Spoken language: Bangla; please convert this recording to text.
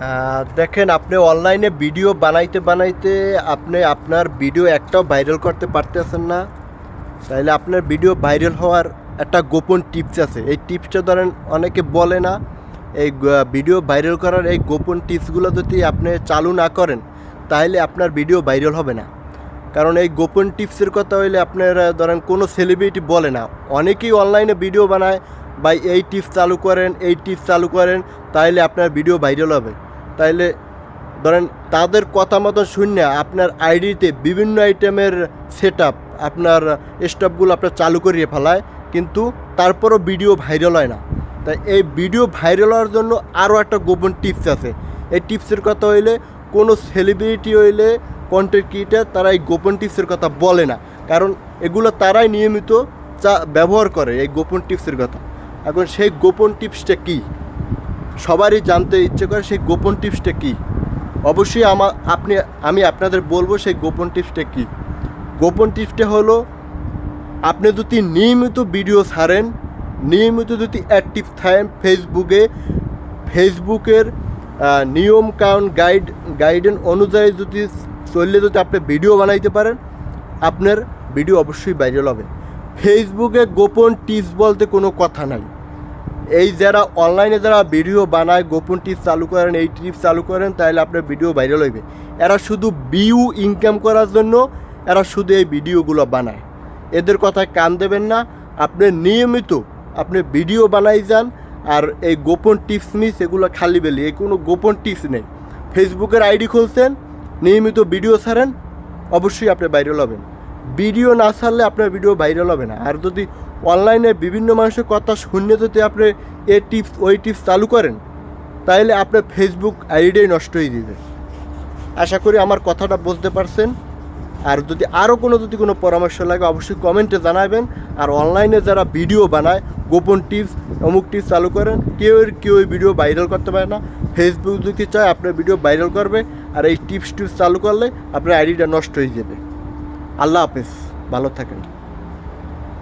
দেখেন, আপনি অনলাইনে ভিডিও বানাইতে বানাইতে আপনি আপনার ভিডিও একটাও ভাইরাল করতে পারতেছেন না। তাইলে আপনার ভিডিও ভাইরাল হওয়ার একটা গোপন টিপস আছে। এই টিপসটা ধরেন অনেকে বলে না। এই ভিডিও ভাইরাল করার এই গোপন টিপসগুলো যদি আপনি চালু না করেন তাহলে আপনার ভিডিও ভাইরাল হবে না। কারণ এই গোপন টিপসের কথা হইলে আপনারা ধরেন কোনো সেলিব্রিটি বলে না। অনেকেই অনলাইনে ভিডিও বানায়, ভাই এই টিপস চালু করেন, এই টিপস চালু করেন, তাইলে আপনার ভিডিও ভাইরাল হবে। তাইলে ধরেন তাদের কথা মতো শুনে আপনার আইডিতে বিভিন্ন আইটেমের সেট আপ, আপনার স্টপগুলো আপনার চালু করিয়ে ফেলায়, কিন্তু তারপরও ভিডিও ভাইরাল হয় না। তাই এই ভিডিও ভাইরাল হওয়ার জন্য আরও একটা গোপন টিপস আছে। এই টিপসের কথা হইলে কোনো সেলিব্রিটি হইলে কন্টেন্ট ক্রিয়েটার তারা এই গোপন টিপসের কথা বলে না, কারণ এগুলো তারাই নিয়মিত ব্যবহার করে এই গোপন টিপসের কথা। এখন সেই গোপন টিপসটা কী সবারই জানতে ইচ্ছে করে। সেই গোপন টিপসটা কী অবশ্যই আমি আপনাদের বলবো সেই গোপন টিপসটা কী। গোপন টিপসটা হলো, আপনি যদি নিয়মিত ভিডিও ছাড়েন, নিয়মিত যদি অ্যাক্টিভ থাকেন ফেসবুকের নিয়ম কানুন গাইডেন্স অনুযায়ী যদি চললে যদি আপনি ভিডিও বানাইতে পারেন, আপনার ভিডিও অবশ্যই ভাইরাল হবে। ফেসবুকে গোপন টিপস বলতে কোনো কথা নাই। এই যারা অনলাইনে যারা ভিডিও বানায়, গোপন টিপস চালু করেন, এই টিপস চালু করেন, তাহলে আপনার ভিডিও ভাইরাল হইবে। এরা শুধু ভিউ ইনকাম করার জন্য এরা শুধু এই ভিডিওগুলো বানায়। এদের কথায় কান দেবেন না। আপনি নিয়মিত আপনি ভিডিও বানাই যান, আর এই গোপন টিপস এগুলো খালি বেলি, এই কোনো গোপন টিপস নেই। ফেসবুকের আইডি খুলছেন, নিয়মিত ভিডিও ছাড়েন, অবশ্যই আপনি ভাইরাল হবেন। ভিডিও না ছাড়লে আপনার ভিডিও ভাইরাল হবে না। আর যদি অনলাইনে বিভিন্ন মানুষের কথা শুনে যদি আপনি এই টিপস ওই টিপস চালু করেন, তাহলে আপনার ফেসবুক আইডিটাই নষ্ট হয়ে যাবে। আশা করি আমার কথাটা বুঝতে পারছেন। আর যদি আরও কোনো পরামর্শ লাগে অবশ্যই কমেন্টে জানাবেন। আর অনলাইনে যারা ভিডিও বানায় গোপন টিপস অমুক টিপস চালু করেন, কেউ এই ভিডিও ভাইরাল করতে পারে না। ফেসবুক যদি চায় আপনার ভিডিও ভাইরাল করবে, আর এই টিপস চালু করলে আপনার আইডিটা নষ্ট হয়ে যাবে। আল্লাহ হাফেজ, ভালো থাকেন।